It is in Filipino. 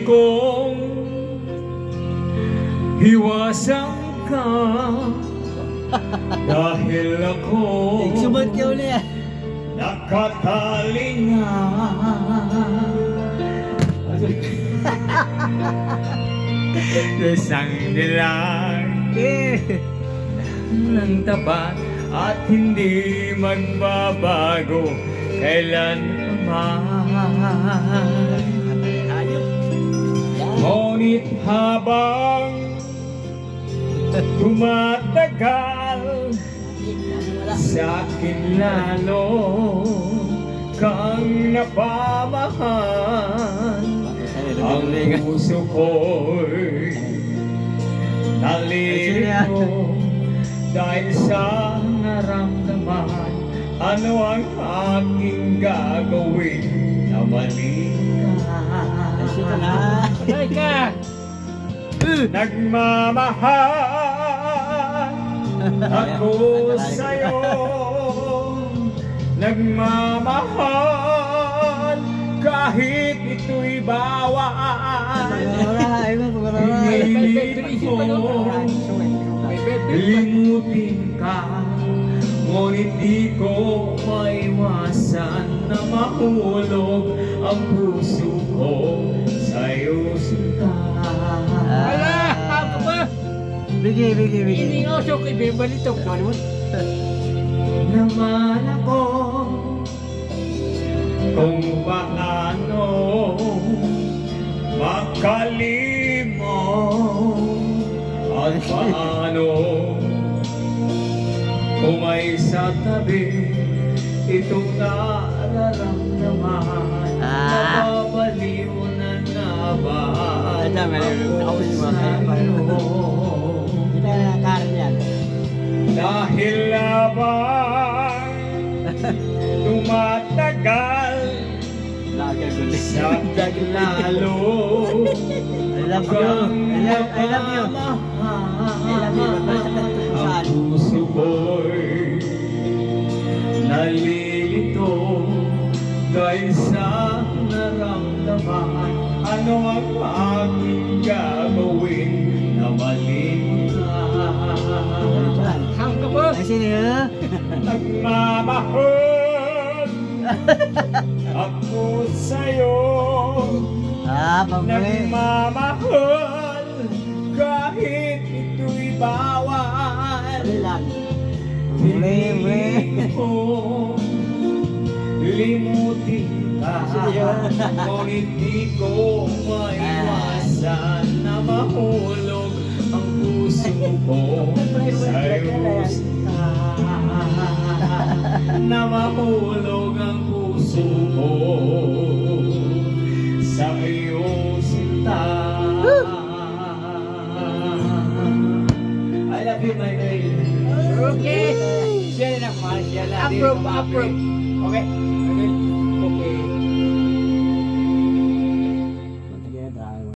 kong hiwasan ka dahil ako Sumad ka uli ah. nakatalinga isang nilang ng tapat at hindi magbabago kailanman. Ngunit habang tumatagal sa akin lalo kang napamahal. Ang puso ko'y nalilito dahil sa naramdaman. Ano ang aking gagawin na mali ka? Nagmamahal ako sa'yo, nagmamahal kahit ito'y bawal. Pinilit ko limutin ka, ngunit di ko maiwasan na mahulog ang puso ko sa'yo sinta. Wala! Ako ba? Bigay. Hindi nga siya kay Bebalitok. Naman ako kung paano makalimot at paano kung may sa tabi itong nararamdaman. Nababaliw na ba ako sa'yo? Dahil labang tumatagal sa taglalo I love you. ang puso ko'y nalilito dahil sa naramdaman. Ano ang aking gagawin na malimtan? Hang ka ba? Ay, sino? Nagmamahal ako sa'yo, Pabuli. nagmamahal kahit ito'y bawal. Hindi ko limutin ka, ngunit di ko maiwasan na mahulog ang puso ko sa'yo sinta. Na mahulog ang puso ko sa iyong sinta. I love you, my baby. Okay. Siya na naman, siya na. Approve. Okay.